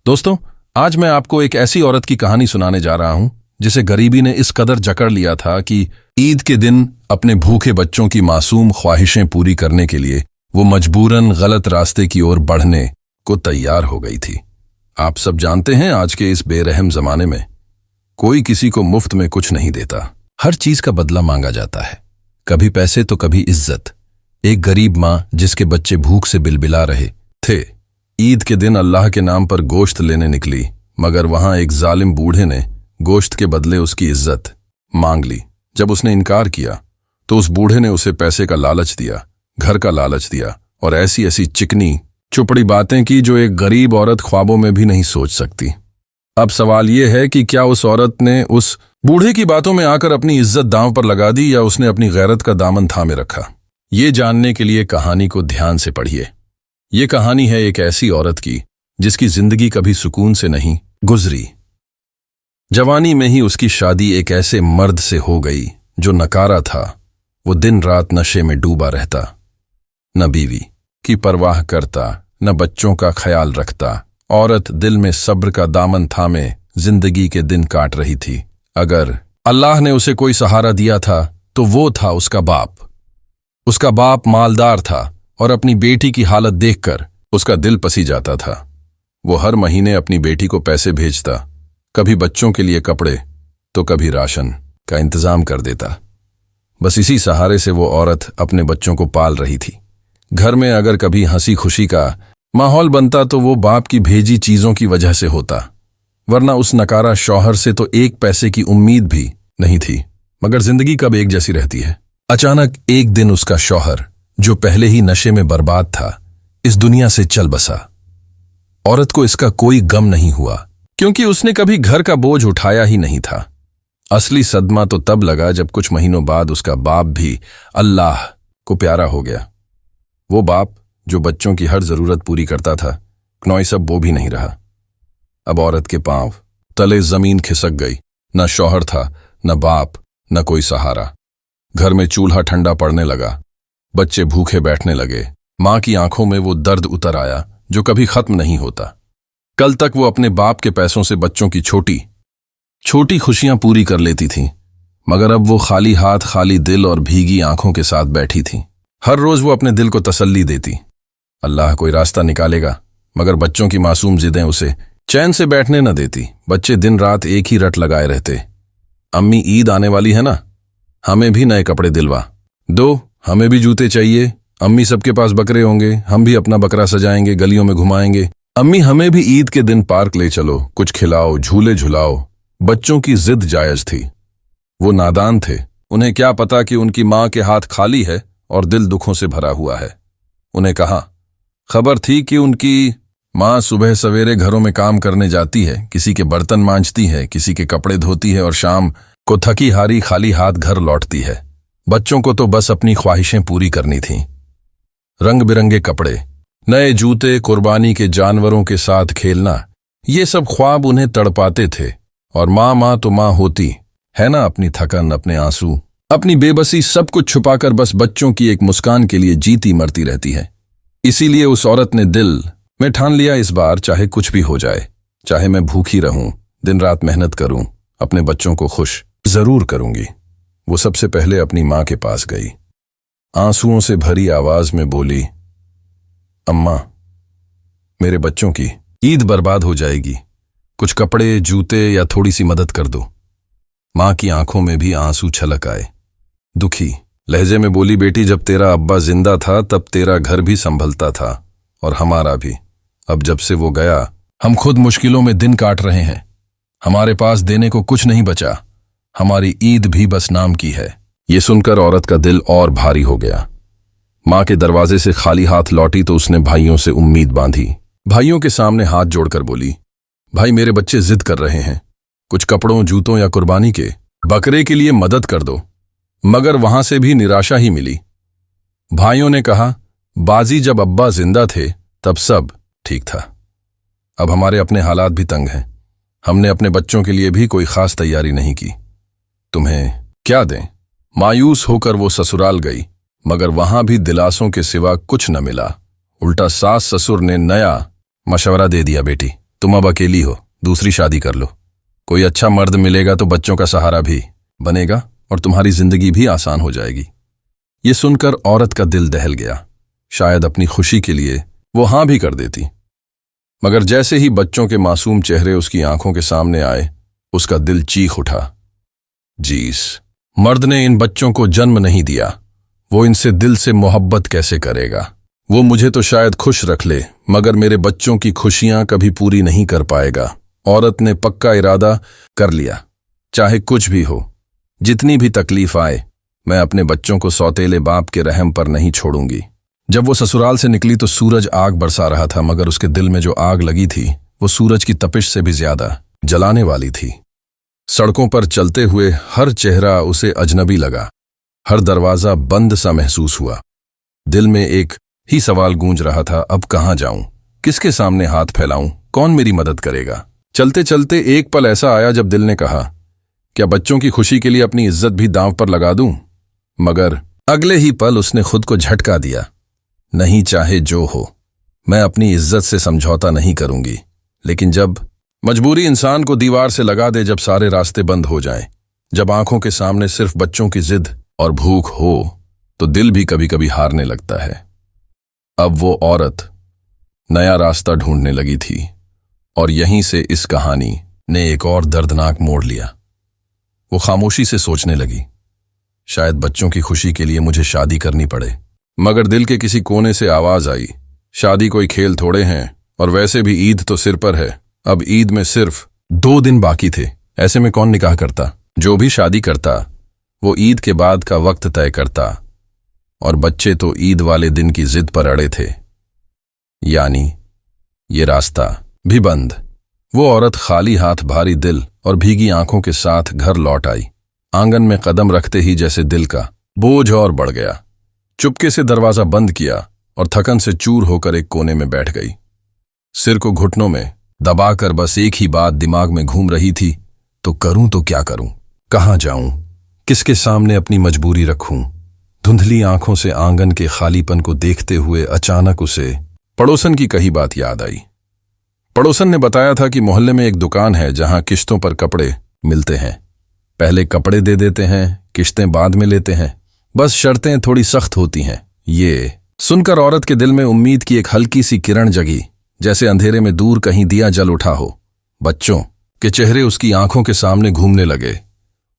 दोस्तों, आज मैं आपको एक ऐसी औरत की कहानी सुनाने जा रहा हूं जिसे गरीबी ने इस कदर जकड़ लिया था कि ईद के दिन अपने भूखे बच्चों की मासूम ख्वाहिशें पूरी करने के लिए वो मजबूरन गलत रास्ते की ओर बढ़ने को तैयार हो गई थी। आप सब जानते हैं, आज के इस बेरहम जमाने में कोई किसी को मुफ्त में कुछ नहीं देता। हर चीज का बदला मांगा जाता है, कभी पैसे तो कभी इज्जत। एक गरीब मां जिसके बच्चे भूख से बिलबिला रहे थे, ईद के दिन अल्लाह के नाम पर गोश्त लेने निकली, मगर वहां एक जालिम बूढ़े ने गोश्त के बदले उसकी इज्जत मांग ली। जब उसने इनकार किया तो उस बूढ़े ने उसे पैसे का लालच दिया, घर का लालच दिया और ऐसी ऐसी चिकनी चुपड़ी बातें की जो एक गरीब औरत ख्वाबों में भी नहीं सोच सकती। अब सवाल यह है कि क्या उस औरत ने उस बूढ़े की बातों में आकर अपनी इज्जत दांव पर लगा दी या उसने अपनी गैरत का दामन थामे रखा। ये जानने के लिए कहानी को ध्यान से पढ़िए। ये कहानी है एक ऐसी औरत की जिसकी जिंदगी कभी सुकून से नहीं गुजरी। जवानी में ही उसकी शादी एक ऐसे मर्द से हो गई जो नकारा था। वो दिन रात नशे में डूबा रहता, न बीवी की परवाह करता, न बच्चों का ख्याल रखता। औरत दिल में सब्र का दामन थामे जिंदगी के दिन काट रही थी। अगर अल्लाह ने उसे कोई सहारा दिया था तो वो था उसका बाप। उसका बाप मालदार था और अपनी बेटी की हालत देखकर उसका दिल पसी जाता था। वो हर महीने अपनी बेटी को पैसे भेजता, कभी बच्चों के लिए कपड़े तो कभी राशन का इंतजाम कर देता। बस इसी सहारे से वो औरत अपने बच्चों को पाल रही थी। घर में अगर कभी हंसी खुशी का माहौल बनता तो वो बाप की भेजी चीजों की वजह से होता, वरना उस नकारा शौहर से तो एक पैसे की उम्मीद भी नहीं थी। मगर जिंदगी कब एक जैसी रहती है। अचानक एक दिन उसका शौहर, जो पहले ही नशे में बर्बाद था, इस दुनिया से चल बसा। औरत को इसका कोई गम नहीं हुआ, क्योंकि उसने कभी घर का बोझ उठाया ही नहीं था। असली सदमा तो तब लगा जब कुछ महीनों बाद उसका बाप भी अल्लाह को प्यारा हो गया। वो बाप जो बच्चों की हर जरूरत पूरी करता था, क्नौई सब वो भी नहीं रहा। अब औरत के पांव तले जमीन खिसक गई। न शौहर था, न बाप, न कोई सहारा। घर में चूल्हा ठंडा पड़ने लगा, बच्चे भूखे बैठने लगे। मां की आंखों में वो दर्द उतर आया जो कभी खत्म नहीं होता। कल तक वो अपने बाप के पैसों से बच्चों की छोटी छोटी खुशियां पूरी कर लेती थी, मगर अब वो खाली हाथ, खाली दिल और भीगी आंखों के साथ बैठी थी। हर रोज वो अपने दिल को तसल्ली देती, अल्लाह कोई रास्ता निकालेगा, मगर बच्चों की मासूम जिदें उसे चैन से बैठने न देती। बच्चे दिन रात एक ही रट लगाए रहते, अम्मी ईद आने वाली है ना, हमें भी नए कपड़े दिलवा दो, हमें भी जूते चाहिए, अम्मी सबके पास बकरे होंगे, हम भी अपना बकरा सजाएंगे, गलियों में घुमाएंगे, अम्मी हमें भी ईद के दिन पार्क ले चलो, कुछ खिलाओ, झूले झुलाओ। बच्चों की जिद जायज थी। वो नादान थे, उन्हें क्या पता कि उनकी मां के हाथ खाली है और दिल दुखों से भरा हुआ है। उन्हें कहा खबर थी कि उनकी मां सुबह सवेरे घरों में काम करने जाती है, किसी के बर्तन मांजती है, किसी के कपड़े धोती है और शाम को थकी हारी खाली हाथ घर लौटती है। बच्चों को तो बस अपनी ख्वाहिशें पूरी करनी थीं। रंग बिरंगे कपड़े, नए जूते, कुर्बानी के जानवरों के साथ खेलना, ये सब ख्वाब उन्हें तड़पाते थे। और माँ तो माँ होती है ना, अपनी थकन, अपने आंसू, अपनी बेबसी सब कुछ छुपाकर बस बच्चों की एक मुस्कान के लिए जीती मरती रहती है। इसीलिए उस औरत ने दिल में ठान लिया, इस बार चाहे कुछ भी हो जाए, चाहे मैं भूखी रहूं, दिन रात मेहनत करूं, अपने बच्चों को खुश जरूर करूंगी। वो सबसे पहले अपनी मां के पास गई, आंसुओं से भरी आवाज में बोली, अम्मा, मेरे बच्चों की ईद बर्बाद हो जाएगी, कुछ कपड़े, जूते या थोड़ी सी मदद कर दो। मां की आंखों में भी आंसू छलक आए। दुखी लहजे में बोली, बेटी, जब तेरा अब्बा जिंदा था तब तेरा घर भी संभलता था और हमारा भी। अब जब से वो गया, हम खुद मुश्किलों में दिन काट रहे हैं। हमारे पास देने को कुछ नहीं बचा, हमारी ईद भी बस नाम की है। ये सुनकर औरत का दिल और भारी हो गया। मां के दरवाजे से खाली हाथ लौटी तो उसने भाइयों से उम्मीद बांधी। भाइयों के सामने हाथ जोड़कर बोली, भाई, मेरे बच्चे जिद कर रहे हैं, कुछ कपड़ों, जूतों या कुर्बानी के बकरे के लिए मदद कर दो। मगर वहां से भी निराशा ही मिली। भाइयों ने कहा, बाजी जब अब्बा जिंदा थे तब सब ठीक था, अब हमारे अपने हालात भी तंग हैं, हमने अपने बच्चों के लिए भी कोई खास तैयारी नहीं की, तुम्हें क्या दें। मायूस होकर वो ससुराल गई, मगर वहां भी दिलासों के सिवा कुछ न मिला। उल्टा सास ससुर ने नया मशवरा दे दिया, बेटी, तुम अब अकेली हो, दूसरी शादी कर लो। कोई अच्छा मर्द मिलेगा तो बच्चों का सहारा भी बनेगा और तुम्हारी जिंदगी भी आसान हो जाएगी। ये सुनकर औरत का दिल दहल गया। शायद अपनी खुशी के लिए वो हां भी कर देती, मगर जैसे ही बच्चों के मासूम चेहरे उसकी आंखों के सामने आए, उसका दिल चीख उठा। जीस, मर्द ने इन बच्चों को जन्म नहीं दिया, वो इनसे दिल से मोहब्बत कैसे करेगा? वो मुझे तो शायद खुश रख ले, मगर मेरे बच्चों की खुशियां कभी पूरी नहीं कर पाएगा। औरत ने पक्का इरादा कर लिया, चाहे कुछ भी हो, जितनी भी तकलीफ आए, मैं अपने बच्चों को सौतेले बाप के रहम पर नहीं छोड़ूंगी। जब वो ससुराल से निकली तो सूरज आग बरसा रहा था, मगर उसके दिल में जो आग लगी थी वो सूरज की तपिश से भी ज्यादा जलाने वाली थी। सड़कों पर चलते हुए हर चेहरा उसे अजनबी लगा, हर दरवाजा बंद सा महसूस हुआ। दिल में एक ही सवाल गूंज रहा था, अब कहाँ जाऊं, किसके सामने हाथ फैलाऊं, कौन मेरी मदद करेगा? चलते चलते एक पल ऐसा आया जब दिल ने कहा, क्या बच्चों की खुशी के लिए अपनी इज्जत भी दांव पर लगा दूं? मगर अगले ही पल उसने खुद को झटका दिया, नहीं, चाहे जो हो, मैं अपनी इज्जत से समझौता नहीं करूंगी। लेकिन जब मजबूरी इंसान को दीवार से लगा दे, जब सारे रास्ते बंद हो जाएं, जब आंखों के सामने सिर्फ बच्चों की जिद और भूख हो, तो दिल भी कभी कभी हारने लगता है। अब वो औरत नया रास्ता ढूंढने लगी थी और यहीं से इस कहानी ने एक और दर्दनाक मोड़ लिया। वो खामोशी से सोचने लगी, शायद बच्चों की खुशी के लिए मुझे शादी करनी पड़े। मगर दिल के किसी कोने से आवाज आई, शादी कोई खेल थोड़े हैं, और वैसे भी ईद तो सिर पर है। अब ईद में सिर्फ 2 दिन बाकी थे, ऐसे में कौन निकाह करता? जो भी शादी करता वो ईद के बाद का वक्त तय करता, और बच्चे तो ईद वाले दिन की जिद पर अड़े थे। यानी ये रास्ता भी बंद। वो औरत खाली हाथ, भारी दिल और भीगी आंखों के साथ घर लौट आई। आंगन में कदम रखते ही जैसे दिल का बोझ और बढ़ गया। चुपके से दरवाजा बंद किया और थकन से चूर होकर एक कोने में बैठ गई। सिर को घुटनों में दबाकर बस एक ही बात दिमाग में घूम रही थी, तो करूं तो क्या करूं, कहां जाऊं, किसके सामने अपनी मजबूरी रखूं? धुंधली आंखों से आंगन के खालीपन को देखते हुए अचानक उसे पड़ोसन की कही बात याद आई। पड़ोसन ने बताया था कि मोहल्ले में एक दुकान है जहां किश्तों पर कपड़े मिलते हैं। पहले कपड़े दे देते हैं, किश्तें बाद में लेते हैं, बस शर्तें थोड़ी सख्त होती हैं। ये सुनकर औरत के दिल में उम्मीद की एक हल्की सी किरण जगी, जैसे अंधेरे में दूर कहीं दिया जल उठा हो। बच्चों के चेहरे उसकी आंखों के सामने घूमने लगे,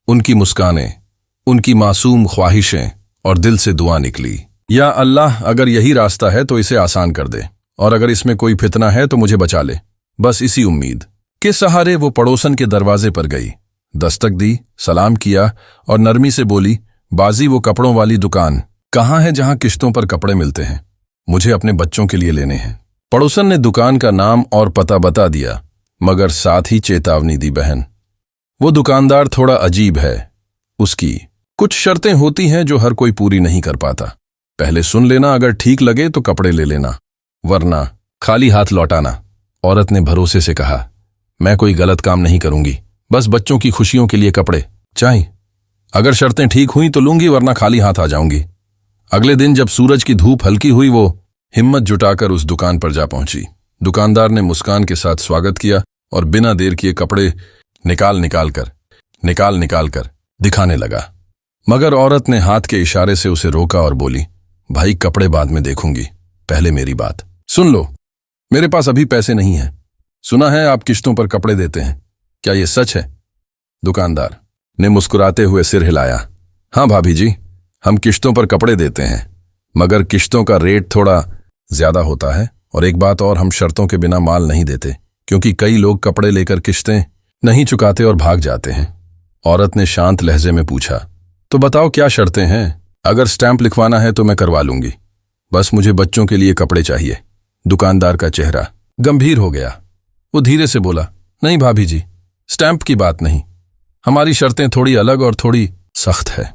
उनकी मुस्कानें, उनकी मासूम ख्वाहिशें, और दिल से दुआ निकली, या अल्लाह, अगर यही रास्ता है तो इसे आसान कर दे, और अगर इसमें कोई फितना है तो मुझे बचा ले। बस इसी उम्मीद के सहारे वो पड़ोसन के दरवाजे पर गई, दस्तक दी, सलाम किया और नरमी से बोली, बाजी, वो कपड़ों वाली दुकान कहाँ है जहां किश्तों पर कपड़े मिलते हैं? मुझे अपने बच्चों के लिए लेने हैं। पड़ोसन ने दुकान का नाम और पता बता दिया, मगर साथ ही चेतावनी दी, बहन, वो दुकानदार थोड़ा अजीब है, उसकी कुछ शर्तें होती हैं जो हर कोई पूरी नहीं कर पाता। पहले सुन लेना, अगर ठीक लगे तो कपड़े ले लेना, वरना खाली हाथ लौटाना। औरत ने भरोसे से कहा, मैं कोई गलत काम नहीं करूंगी, बस बच्चों की खुशियों के लिए कपड़े चाहिए। अगर शर्तें ठीक हुई तो लूंगी, वरना खाली हाथ आ जाऊंगी। अगले दिन जब सूरज की धूप हल्की हुई, वो हिम्मत जुटाकर उस दुकान पर जा पहुंची। दुकानदार ने मुस्कान के साथ स्वागत किया और बिना देर किए कपड़े निकाल निकाल कर दिखाने लगा। मगर औरत ने हाथ के इशारे से उसे रोका और बोली, भाई, कपड़े बाद में देखूंगी, पहले मेरी बात सुन लो। मेरे पास अभी पैसे नहीं हैं। सुना है आप किश्तों पर कपड़े देते हैं, क्या ये सच है? दुकानदार ने मुस्कुराते हुए सिर हिलाया, हाँ भाभी जी, हम किश्तों पर कपड़े देते हैं, मगर किश्तों का रेट थोड़ा ज्यादा होता है, और एक बात और, हम शर्तों के बिना माल नहीं देते, क्योंकि कई लोग कपड़े लेकर किश्तें नहीं चुकाते और भाग जाते हैं। औरत ने शांत लहजे में पूछा, तो बताओ क्या शर्तें हैं? अगर स्टैंप लिखवाना है तो मैं करवा लूंगी, बस मुझे बच्चों के लिए कपड़े चाहिए। दुकानदार का चेहरा गंभीर हो गया। वो धीरे से बोला, नहीं भाभी जी, स्टैंप की बात नहीं, हमारी शर्तें थोड़ी अलग और थोड़ी सख्त है।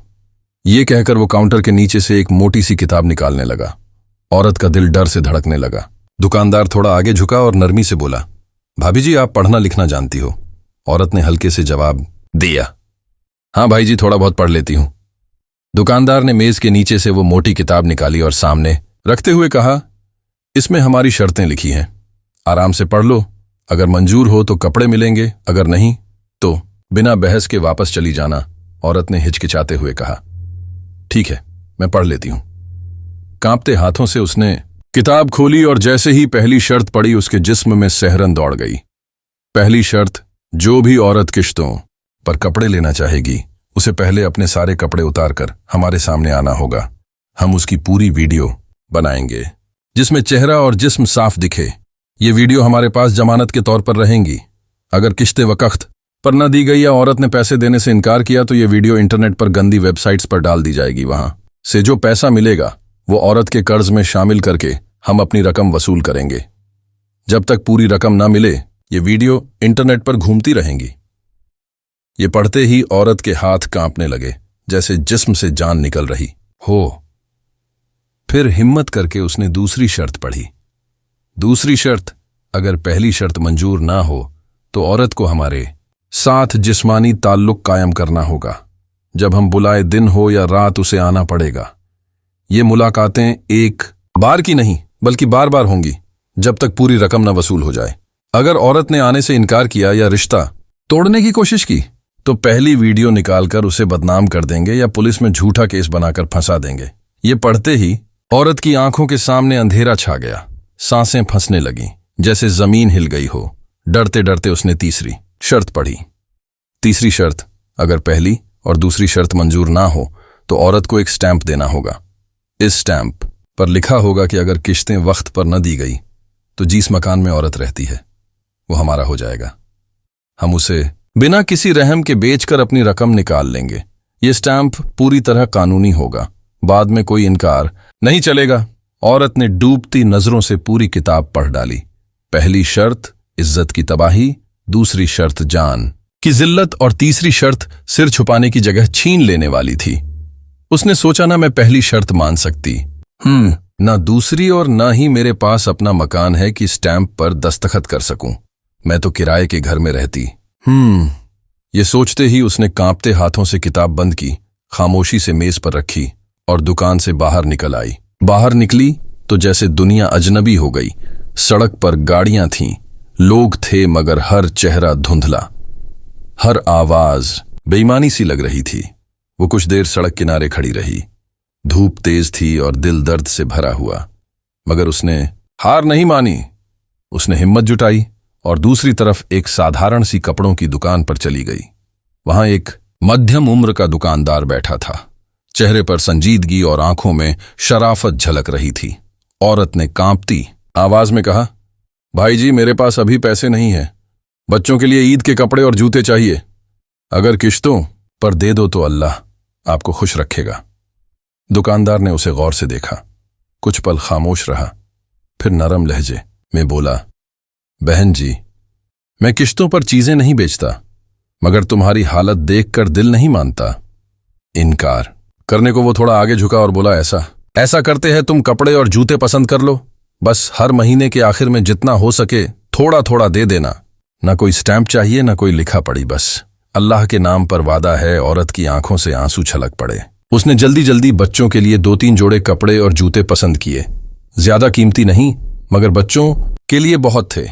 ये कहकर वो काउंटर के नीचे से एक मोटी सी किताब निकालने लगा। औरत का दिल डर से धड़कने लगा। दुकानदार थोड़ा आगे झुका और नरमी से बोला, भाभी जी, आप पढ़ना लिखना जानती हो? औरत ने हल्के से जवाब दिया, हाँ भाई जी, थोड़ा बहुत पढ़ लेती हूं। दुकानदार ने मेज के नीचे से वो मोटी किताब निकाली और सामने रखते हुए कहा, इसमें हमारी शर्तें लिखी हैं, आराम से पढ़ लो, अगर मंजूर हो तो कपड़े मिलेंगे, अगर नहीं तो बिना बहस के वापस चली जाना, औरत ने हिचकिचाते हुए कहा। ठीक है, मैं पढ़ लेती हूं। कांपते हाथों से उसने किताब खोली और जैसे ही पहली शर्त पड़ी उसके जिस्म में सहरन दौड़ गई। पहली शर्त, जो भी औरत किश्तों पर कपड़े लेना चाहेगी उसे पहले अपने सारे कपड़े उतारकर हमारे सामने आना होगा। हम उसकी पूरी वीडियो बनाएंगे जिसमें चेहरा और जिस्म साफ दिखे। ये वीडियो हमारे पास जमानत के तौर पर रहेंगी। अगर किश्ते वक्त पर न दी गई या औरत ने पैसे देने से इनकार किया तो ये वीडियो इंटरनेट पर गंदी वेबसाइट्स पर डाल दी जाएगी। वहां से जो पैसा मिलेगा वो औरत के कर्ज में शामिल करके हम अपनी रकम वसूल करेंगे। जब तक पूरी रकम ना मिले ये वीडियो इंटरनेट पर घूमती रहेंगी। ये पढ़ते ही औरत के हाथ कांपने लगे, जैसे जिस्म से जान निकल रही हो। फिर हिम्मत करके उसने दूसरी शर्त पढ़ी। दूसरी शर्त, अगर पहली शर्त मंजूर ना हो तो औरत को हमारे साथ जिस्मानी ताल्लुक कायम करना होगा। जब हम बुलाए दिन हो या रात उसे आना पड़ेगा। ये मुलाकातें एक बार की नहीं बल्कि बार बार होंगी जब तक पूरी रकम न वसूल हो जाए। अगर औरत ने आने से इनकार किया या रिश्ता तोड़ने की कोशिश की तो पहली वीडियो निकालकर उसे बदनाम कर देंगे या पुलिस में झूठा केस बनाकर फंसा देंगे। ये पढ़ते ही औरत की आंखों के सामने अंधेरा छा गया, सांसें फंसने लगीं, जैसे जमीन हिल गई हो। डरते डरते उसने तीसरी शर्त पढ़ी। तीसरी शर्त, अगर पहली और दूसरी शर्त मंजूर ना हो तो औरत को एक स्टैंप देना होगा। इस स्टैंप पर लिखा होगा कि अगर किश्तें वक्त पर न दी गई तो जिस मकान में औरत रहती है वो हमारा हो जाएगा। हम उसे बिना किसी रहम के बेचकर अपनी रकम निकाल लेंगे। ये स्टैंप पूरी तरह कानूनी होगा, बाद में कोई इनकार नहीं चलेगा। औरत ने डूबती नजरों से पूरी किताब पढ़ डाली। पहली शर्त इज्जत की तबाही, दूसरी शर्त जान की जिल्लत और तीसरी शर्त सिर छुपाने की जगह छीन लेने वाली थी। उसने सोचा ना मैं पहली शर्त मान सकती, ना दूसरी, और ना ही मेरे पास अपना मकान है कि स्टैंप पर दस्तखत कर सकूं। मैं तो किराए के घर में रहती। ये सोचते ही उसने कांपते हाथों से किताब बंद की, खामोशी से मेज पर रखी और दुकान से बाहर निकल आई। बाहर निकली तो जैसे दुनिया अजनबी हो गई। सड़क पर गाड़ियां थीं, लोग थे, मगर हर चेहरा धुंधला, हर आवाज बेईमानी सी लग रही थी। वो कुछ देर सड़क किनारे खड़ी रही। धूप तेज थी और दिल दर्द से भरा हुआ, मगर उसने हार नहीं मानी। उसने हिम्मत जुटाई और दूसरी तरफ एक साधारण सी कपड़ों की दुकान पर चली गई। वहां एक मध्यम उम्र का दुकानदार बैठा था। चेहरे पर संजीदगी और आंखों में शराफत झलक रही थी। औरत ने कांपती आवाज में कहा, भाई जी, मेरे पास अभी पैसे नहीं है। बच्चों के लिए ईद के कपड़े और जूते चाहिए। अगर किश्तों पर दे दो तो अल्लाह आपको खुश रखेगा। दुकानदार ने उसे गौर से देखा, कुछ पल खामोश रहा, फिर नरम लहजे में बोला, बहन जी, मैं किश्तों पर चीजें नहीं बेचता, मगर तुम्हारी हालत देखकर दिल नहीं मानता। इनकार करने को वो थोड़ा आगे झुका और बोला, ऐसा करते हैं तुम कपड़े और जूते पसंद कर लो। बस हर महीने के आखिर में जितना हो सके थोड़ा थोड़ा दे देना। ना कोई स्टैंप चाहिए, ना कोई लिखा पड़ी, बस अल्लाह के नाम पर वादा है। औरत की आंखों से आंसू छलक पड़े। उसने जल्दी जल्दी बच्चों के लिए 2-3 जोड़े कपड़े और जूते पसंद किए। ज्यादा कीमती नहीं, मगर बच्चों के लिए बहुत थे।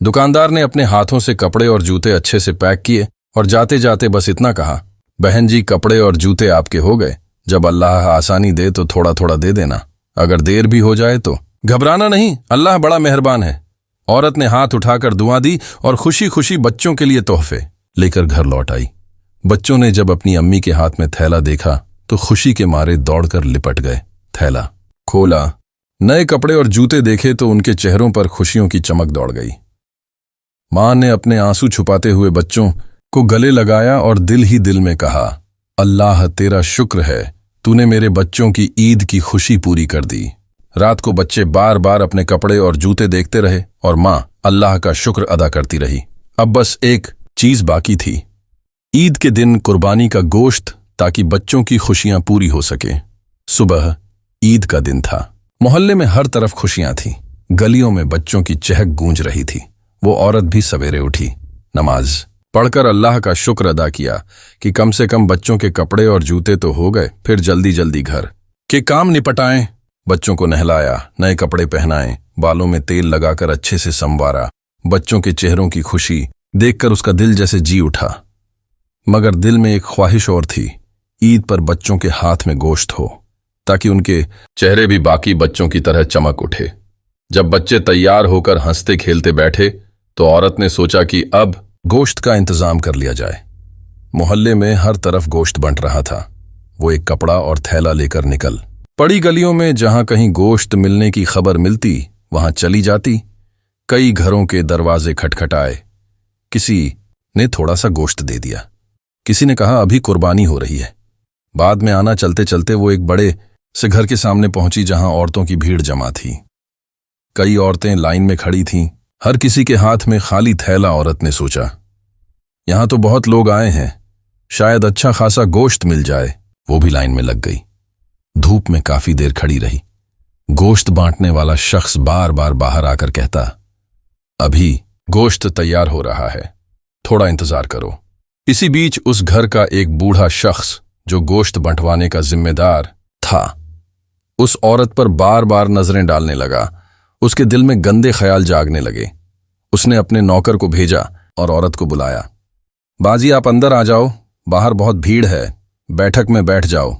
दुकानदार ने अपने हाथों से कपड़े और जूते अच्छे से पैक किए और जाते जाते बस इतना कहा, बहन जी, कपड़े और जूते आपके हो गए। जब अल्लाह आसानी दे तो थोड़ा थोड़ा दे देना। अगर देर भी हो जाए तो घबराना नहीं, अल्लाह बड़ा मेहरबान है। औरत ने हाथ उठाकर दुआ दी और खुशी खुशी बच्चों के लिए तोहफे लेकर घर लौट आई। बच्चों ने जब अपनी अम्मी के हाथ में थैला देखा तो खुशी के मारे दौड़कर लिपट गए। थैला खोला, नए कपड़े और जूते देखे तो उनके चेहरों पर खुशियों की चमक दौड़ गई। मां ने अपने आंसू छुपाते हुए बच्चों को गले लगाया और दिल ही दिल में कहा, अल्लाह तेरा शुक्र है, तूने मेरे बच्चों की ईद की खुशी पूरी कर दी। रात को बच्चे बार बार अपने कपड़े और जूते देखते रहे और मां अल्लाह का शुक्र अदा करती रही। अब बस एक चीज बाकी थी, ईद के दिन कुर्बानी का गोश्त, ताकि बच्चों की खुशियां पूरी हो सके। सुबह ईद का दिन था। मोहल्ले में हर तरफ खुशियां थीं। गलियों में बच्चों की चहक गूंज रही थी। वो औरत भी सवेरे उठी, नमाज पढ़कर अल्लाह का शुक्र अदा किया कि कम से कम बच्चों के कपड़े और जूते तो हो गए। फिर जल्दी जल्दी घर के काम निपटाएं। बच्चों को नहलाया, नए कपड़े पहनाए, बालों में तेल लगाकर अच्छे से संवारा बच्चों के चेहरों की खुशी देखकर उसका दिल जैसे जी उठा। मगर दिल में एक ख्वाहिश और थी, ईद पर बच्चों के हाथ में गोश्त हो, ताकि उनके चेहरे भी बाकी बच्चों की तरह चमक उठे। जब बच्चे तैयार होकर हंसते खेलते बैठे तो औरत ने सोचा कि अब गोश्त का इंतजाम कर लिया जाए। मोहल्ले में हर तरफ गोश्त बंट रहा था। वो एक कपड़ा और थैला लेकर निकल पड़ी गलियों में, जहां कहीं गोश्त मिलने की खबर मिलती वहां चली जाती। कई घरों के दरवाजे खटखटाए। किसी ने थोड़ा सा गोश्त दे दिया, किसी ने कहा अभी कुर्बानी हो रही है। बाद में आना चलते चलते वो एक बड़े से घर के सामने पहुंची, जहां औरतों की भीड़ जमा थी। कई औरतें लाइन में खड़ी थीं, हर किसी के हाथ में खाली थैला। औरत ने सोचा, यहां तो बहुत लोग आए हैं, शायद अच्छा खासा गोश्त मिल जाए। वो भी लाइन में लग गई। धूप में काफी देर खड़ी रही। गोश्त बांटने वाला शख्स बार बार बाहर आकर कहता, अभी गोश्त तैयार हो रहा है, थोड़ा इंतजार करो। इसी बीच उस घर का एक बूढ़ा शख्स जो गोश्त बंटवाने का जिम्मेदार था, उस औरत पर बार बार नजरें डालने लगा। उसके दिल में गंदे ख्याल जागने लगे। उसने अपने नौकर को भेजा और औरत को बुलाया। बाजी, आप अंदर आ जाओ, बाहर बहुत भीड़ है, बैठक में बैठ जाओ,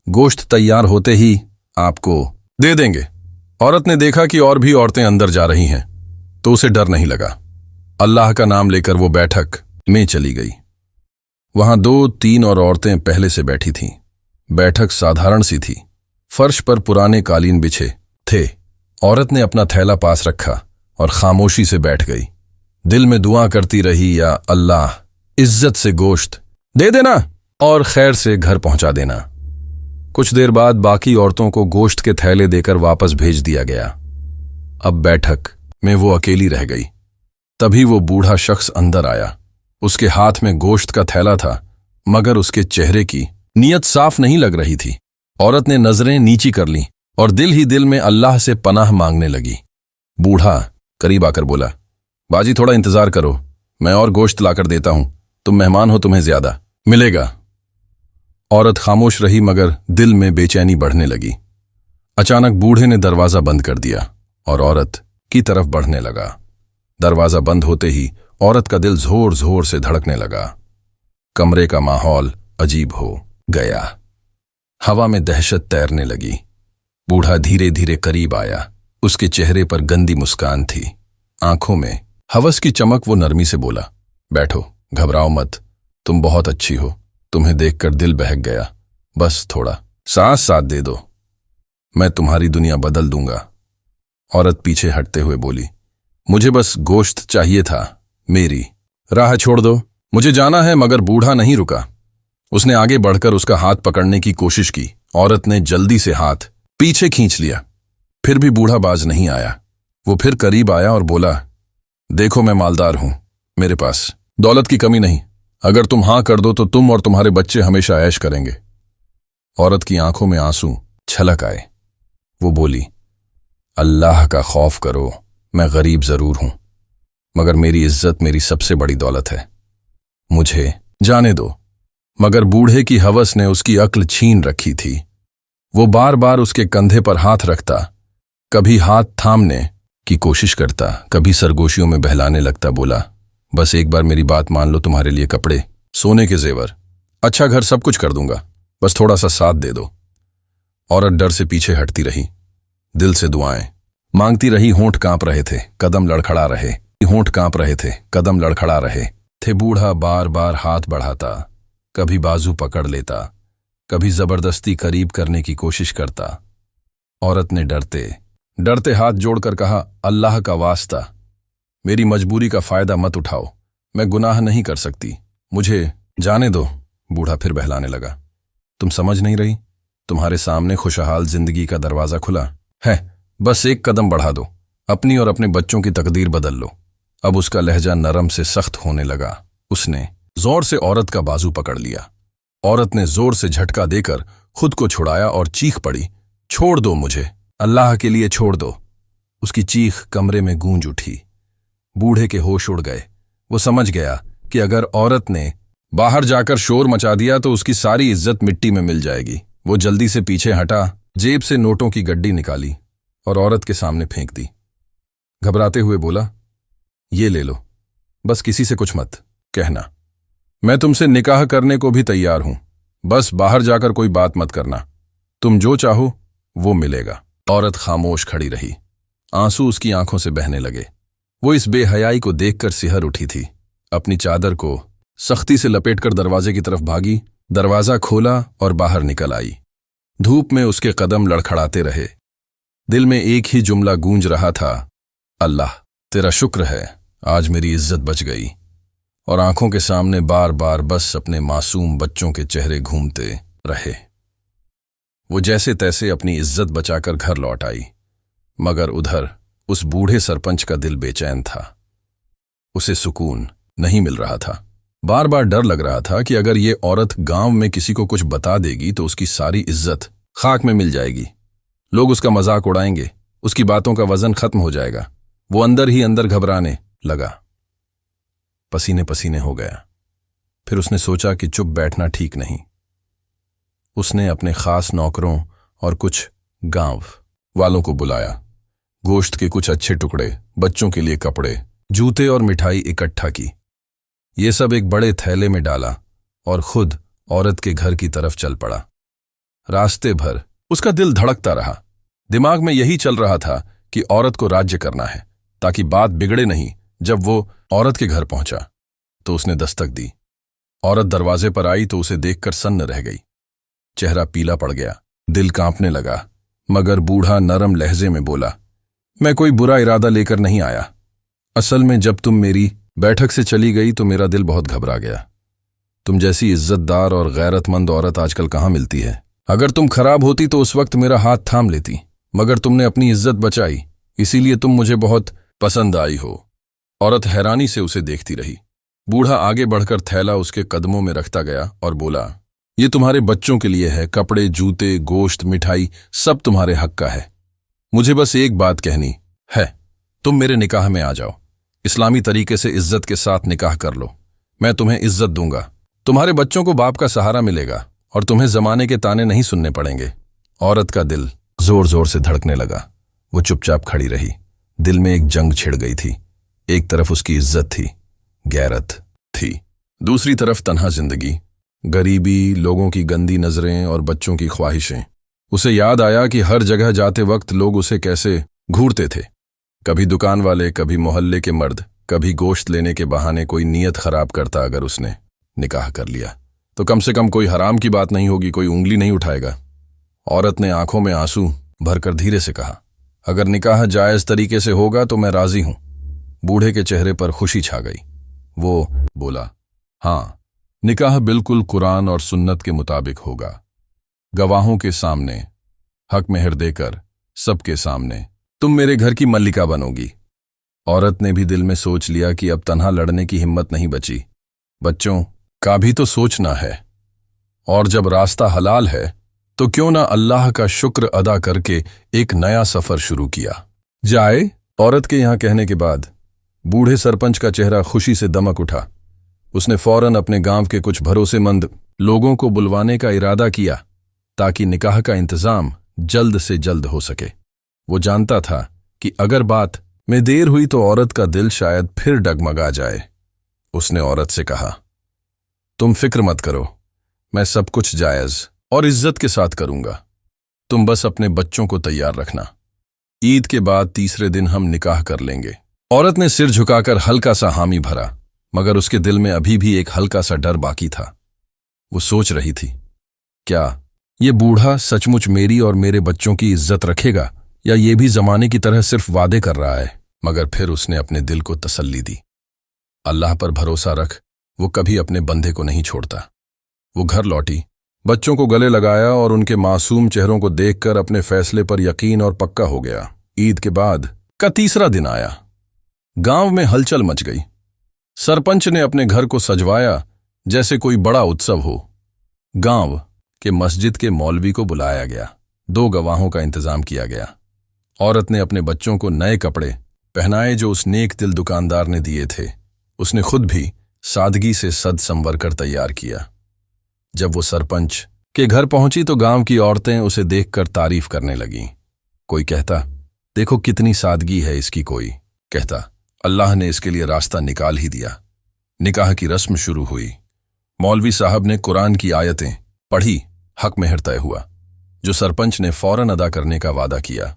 गोश्त तैयार होते ही आपको दे देंगे। औरत ने देखा कि और भी औरतें अंदर जा रही हैं, तो उसे डर नहीं लगा। अल्लाह का नाम लेकर वो बैठक में चली गई। वहां 2-3 और औरतें पहले से बैठी थीं। बैठक साधारण सी थी, फर्श पर पुराने कालीन बिछे थे। औरत ने अपना थैला पास रखा और खामोशी से बैठ गई। दिल में दुआ करती रही, या अल्लाह, इज्जत से गोश्त दे देना और खैर से घर पहुंचा देना। कुछ देर बाद बाकी औरतों को गोश्त के थैले देकर वापस भेज दिया गया। अब बैठक में वो अकेली रह गई। तभी वो बूढ़ा शख्स अंदर आया। उसके हाथ में गोश्त का थैला था, मगर उसके चेहरे की नीयत साफ नहीं लग रही थी। औरत ने नजरें नीची कर लीं और दिल ही दिल में अल्लाह से पनाह मांगने लगी। बूढ़ा करीब आकर बोला, बाजी थोड़ा इंतजार करो, मैं और गोश्त लाकर देता हूं, तुम मेहमान हो, तुम्हें ज्यादा मिलेगा। औरत खामोश रही, मगर दिल में बेचैनी बढ़ने लगी। अचानक बूढ़े ने दरवाजा बंद कर दिया और औरत की तरफ बढ़ने लगा। दरवाजा बंद होते ही औरत का दिल जोर जोर से धड़कने लगा। कमरे का माहौल अजीब हो गया। हवा में दहशत तैरने लगी। बूढ़ा धीरे धीरे करीब आया। उसके चेहरे पर गंदी मुस्कान थी, आंखों में हवस की चमक। वो नरमी से बोला, बैठो, घबराओ मत, तुम बहुत अच्छी हो, तुम्हें देखकर दिल बहक गया, बस थोड़ा सांस साथ दे दो, मैं तुम्हारी दुनिया बदल दूंगा। औरत पीछे हटते हुए बोली, मुझे बस गोश्त चाहिए था, मेरी राह छोड़ दो, मुझे जाना है। मगर बूढ़ा नहीं रुका। उसने आगे बढ़कर उसका हाथ पकड़ने की कोशिश की। औरत ने जल्दी से हाथ पीछे खींच लिया, फिर भी बूढ़ा बाज नहीं आया। वो फिर करीब आया और बोला, देखो मैं मालदार हूं, मेरे पास दौलत की कमी नहीं, अगर तुम हां कर दो तो तुम और तुम्हारे बच्चे हमेशा ऐश करेंगे। औरत की आंखों में आंसू छलक आए। वो बोली, अल्लाह का खौफ करो, मैं गरीब जरूर हूं, मगर मेरी इज्जत मेरी सबसे बड़ी दौलत है, मुझे जाने दो। मगर बूढ़े की हवस ने उसकी अक्ल छीन रखी थी। वो बार बार उसके कंधे पर हाथ रखता, कभी हाथ थामने की कोशिश करता, कभी सरगोशियों में बहलाने लगता। बोला, बस एक बार मेरी बात मान लो, तुम्हारे लिए कपड़े, सोने के जेवर, अच्छा घर, सब कुछ कर दूंगा, बस थोड़ा सा साथ दे दो। औरत डर से पीछे हटती रही, दिल से दुआएं मांगती रही। होंठ कांप रहे थे, कदम लड़खड़ा रहे, होंठ कांप रहे थे, कदम लड़खड़ा रहे थे। बूढ़ा बार बार हाथ बढ़ाता, कभी बाजू पकड़ लेता, कभी जबरदस्ती करीब करने की कोशिश करता। औरत ने डरते डरते हाथ जोड़कर कहा, अल्लाह का वास्ता, मेरी मजबूरी का फायदा मत उठाओ, मैं गुनाह नहीं कर सकती, मुझे जाने दो। बूढ़ा फिर बहलाने लगा, तुम समझ नहीं रही, तुम्हारे सामने खुशहाल जिंदगी का दरवाजा खुला है, बस एक कदम बढ़ा दो, अपनी और अपने बच्चों की तकदीर बदल लो। अब उसका लहजा नरम से सख्त होने लगा। उसने जोर से औरत का बाजू पकड़ लिया। औरत ने जोर से झटका देकर खुद को छुड़ाया और चीख पड़ी, छोड़ दो मुझे, अल्लाह के लिए छोड़ दो। उसकी चीख कमरे में गूंज उठी। बूढ़े के होश उड़ गए। वो समझ गया कि अगर औरत ने बाहर जाकर शोर मचा दिया तो उसकी सारी इज्जत मिट्टी में मिल जाएगी। वो जल्दी से पीछे हटा, जेब से नोटों की गड्डी निकाली और औरत के सामने फेंक दी। घबराते हुए बोला, ये ले लो, बस किसी से कुछ मत कहना। मैं तुमसे निकाह करने को भी तैयार हूं, बस बाहर जाकर कोई बात मत करना। तुम जो चाहो वो मिलेगा। औरत खामोश खड़ी रही, आंसू उसकी आंखों से बहने लगे। वो इस बेहयाई को देखकर सिहर उठी थी। अपनी चादर को सख्ती से लपेटकर दरवाजे की तरफ भागी, दरवाजा खोला और बाहर निकल आई। धूप में उसके कदम लड़खड़ाते रहे। दिल में एक ही जुमला गूंज रहा था, अल्लाह तेरा शुक्र है आज मेरी इज्जत बच गई। और आंखों के सामने बार बार बस अपने मासूम बच्चों के चेहरे घूमते रहे। वो जैसे तैसे अपनी इज्जत बचाकर घर लौट आई, मगर उधर उस बूढ़े सरपंच का दिल बेचैन था। उसे सुकून नहीं मिल रहा था। बार बार डर लग रहा था कि अगर ये औरत गांव में किसी को कुछ बता देगी तो उसकी सारी इज्जत खाक में मिल जाएगी। लोग उसका मजाक उड़ाएंगे, उसकी बातों का वजन खत्म हो जाएगा। वो अंदर ही अंदर घबराने लगा, पसीने पसीने हो गया। फिर उसने सोचा कि चुप बैठना ठीक नहीं। उसने अपने खास नौकरों और कुछ गांव वालों को बुलाया। गोश्त के कुछ अच्छे टुकड़े, बच्चों के लिए कपड़े, जूते और मिठाई इकट्ठा की। ये सब एक बड़े थैले में डाला और खुद औरत के घर की तरफ चल पड़ा। रास्ते भर उसका दिल धड़कता रहा। दिमाग में यही चल रहा था कि औरत को राज्य करना है, ताकि बात बिगड़े नहीं। जब वो औरत के घर पहुंचा तो उसने दस्तक दी। औरत दरवाजे पर आई तो उसे देखकर सन्न रह गई। चेहरा पीला पड़ गया, दिल कांपने लगा, मगर बूढ़ा नरम लहजे में बोला, मैं कोई बुरा इरादा लेकर नहीं आया। असल में जब तुम मेरी बैठक से चली गई तो मेरा दिल बहुत घबरा गया। तुम जैसी इज्जतदार और गैरतमंद औरत आजकल कहाँ मिलती है। अगर तुम खराब होती तो उस वक्त मेरा हाथ थाम लेती, मगर तुमने अपनी इज्जत बचाई, इसीलिए तुम मुझे बहुत पसंद आई हो। औरत हैरानी से उसे देखती रही। बूढ़ा आगे बढ़कर थैला उसके कदमों में रखता गया और बोला, ये तुम्हारे बच्चों के लिए है। कपड़े, जूते, गोश्त, मिठाई सब तुम्हारे हक का है। मुझे बस एक बात कहनी है, तुम मेरे निकाह में आ जाओ। इस्लामी तरीके से इज्जत के साथ निकाह कर लो। मैं तुम्हें इज्जत दूंगा। तुम्हारे बच्चों को बाप का सहारा मिलेगा और तुम्हें जमाने के ताने नहीं सुनने पड़ेंगे। औरत का दिल जोर जोर से धड़कने लगा। वो चुपचाप खड़ी रही। दिल में एक जंग छिड़ गई थी। एक तरफ उसकी इज्जत थी, गैरत थी, दूसरी तरफ तन्हा जिंदगी, गरीबी, लोगों की गंदी नजरें और बच्चों की ख्वाहिशें। उसे याद आया कि हर जगह जाते वक्त लोग उसे कैसे घूरते थे। कभी दुकान वाले, कभी मोहल्ले के मर्द, कभी गोश्त लेने के बहाने कोई नीयत खराब करता। अगर उसने निकाह कर लिया तो कम से कम कोई हराम की बात नहीं होगी, कोई उंगली नहीं उठाएगा। औरत ने आंखों में आंसू भरकर धीरे से कहा, अगर निकाह जायज तरीके से होगा तो मैं राजी हूं। बूढ़े के चेहरे पर खुशी छा गई। वो बोला, हाँ, निकाह बिल्कुल कुरान और सुन्नत के मुताबिक होगा। गवाहों के सामने, हक मेहर देकर, सबके सामने तुम मेरे घर की मल्लिका बनोगी। औरत ने भी दिल में सोच लिया कि अब तन्हा लड़ने की हिम्मत नहीं बची। बच्चों का भी तो सोचना है, और जब रास्ता हलाल है तो क्यों ना अल्लाह का शुक्र अदा करके एक नया सफर शुरू किया जाए। औरत के यहां कहने के बाद बूढ़े सरपंच का चेहरा खुशी से दमक उठा। उसने फौरन अपने गांव के कुछ भरोसेमंद लोगों को बुलवाने का इरादा किया ताकि निकाह का इंतजाम जल्द से जल्द हो सके। वो जानता था कि अगर बात में देर हुई तो औरत का दिल शायद फिर डगमगा जाए। उसने औरत से कहा, तुम फिक्र मत करो, मैं सब कुछ जायज और इज्जत के साथ करूंगा। तुम बस अपने बच्चों को तैयार रखना। ईद के बाद तीसरे दिन हम निकाह कर लेंगे। औरत ने सिर झुकाकर हल्का सा हामी भरा, मगर उसके दिल में अभी भी एक हल्का सा डर बाकी था। वो सोच रही थी, क्या ये बूढ़ा सचमुच मेरी और मेरे बच्चों की इज्जत रखेगा, या ये भी जमाने की तरह सिर्फ वादे कर रहा है। मगर फिर उसने अपने दिल को तसल्ली दी, अल्लाह पर भरोसा रख, वो कभी अपने बंदे को नहीं छोड़ता। वो घर लौटी, बच्चों को गले लगाया और उनके मासूम चेहरों को देखकर अपने फैसले पर यकीन और पक्का हो गया। ईद के बाद का तीसरा दिन आया। गांव में हलचल मच गई। सरपंच ने अपने घर को सजवाया जैसे कोई बड़ा उत्सव हो। गांव के मस्जिद के मौलवी को बुलाया गया। 2 गवाहों का इंतजाम किया गया। औरत ने अपने बच्चों को नए कपड़े पहनाए जो उस नेक दिल दुकानदार ने दिए थे। उसने खुद भी सादगी से सद संवर कर तैयार किया। जब वो सरपंच के घर पहुंची तो गांव की औरतें उसे देखकर तारीफ करने लगीं। कोई कहता, देखो कितनी सादगी है इसकी, कोई कहता, अल्लाह ने इसके लिए रास्ता निकाल ही दिया। निकाह की रस्म शुरू हुई। मौलवी साहब ने कुरान की आयतें पढ़ी। हक मेहर तय हुआ, जो सरपंच ने फौरन अदा करने का वादा किया।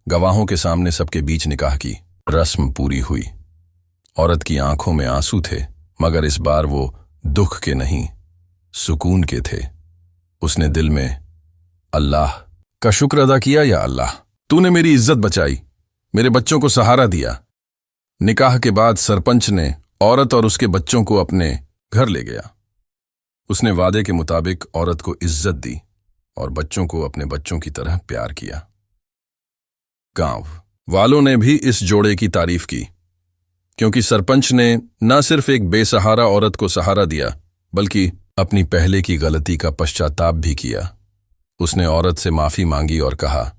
गवाहों के सामने सबके बीच निकाह की रस्म पूरी हुई। औरत की आंखों में आंसू थे, मगर इस बार वो दुख के नहीं, सुकून के थे। उसने दिल में अल्लाह का शुक्र अदा किया, या अल्लाह तूने मेरी इज्जत बचाई, मेरे बच्चों को सहारा दिया। निकाह के बाद सरपंच ने औरत और उसके बच्चों को अपने घर ले गया। उसने वादे के मुताबिक औरत को इज्जत दी और बच्चों को अपने बच्चों की तरह प्यार किया। गांव वालों ने भी इस जोड़े की तारीफ की, क्योंकि सरपंच ने न सिर्फ एक बेसहारा औरत को सहारा दिया, बल्कि अपनी पहले की गलती का पश्चाताप भी किया। उसने औरत से माफी मांगी और कहा,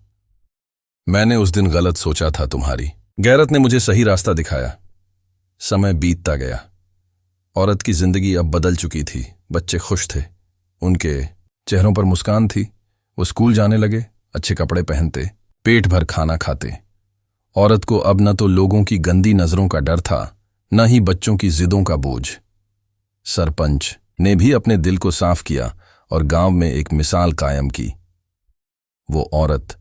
मैंने उस दिन गलत सोचा था, तुम्हारी गैरत ने मुझे सही रास्ता दिखाया। समय बीतता गया। औरत की जिंदगी अब बदल चुकी थी। बच्चे खुश थे, उनके चेहरों पर मुस्कान थी। वो स्कूल जाने लगे, अच्छे कपड़े पहनते, पेट भर खाना खाते। औरत को अब न तो लोगों की गंदी नजरों का डर था, न ही बच्चों की जिदों का बोझ। सरपंच ने भी अपने दिल को साफ किया और गांव में एक मिसाल कायम की। वो औरत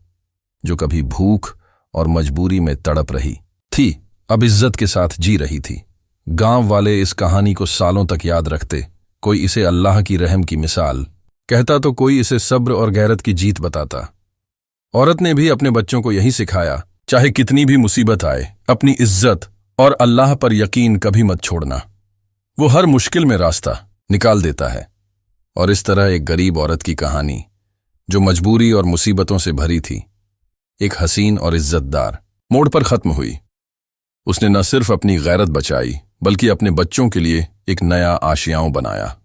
जो कभी भूख और मजबूरी में तड़प रही थी, अब इज्जत के साथ जी रही थी। गांव वाले इस कहानी को सालों तक याद रखते। कोई इसे अल्लाह की रहम की मिसाल कहता, तो कोई इसे सब्र और गैरत की जीत बताता। औरत ने भी अपने बच्चों को यही सिखाया, चाहे कितनी भी मुसीबत आए, अपनी इज्जत और अल्लाह पर यकीन कभी मत छोड़ना। वो हर मुश्किल में रास्ता निकाल देता है। और इस तरह एक गरीब औरत की कहानी, जो मजबूरी और मुसीबतों से भरी थी, एक हसीन और इज्जतदार मोड़ पर खत्म हुई। उसने न सिर्फ अपनी गैरत बचाई, बल्कि अपने बच्चों के लिए एक नया आशियां बनाया।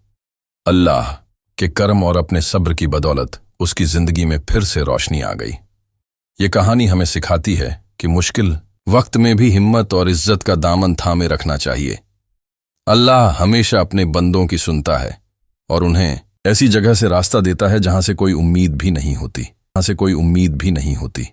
अल्लाह के करम और अपने सब्र की बदौलत उसकी जिंदगी में फिर से रोशनी आ गई। ये कहानी हमें सिखाती है कि मुश्किल वक्त में भी हिम्मत और इज्जत का दामन थामे रखना चाहिए। अल्लाह हमेशा अपने बंदों की सुनता है और उन्हें ऐसी जगह से रास्ता देता है जहां से कोई उम्मीद भी नहीं होती।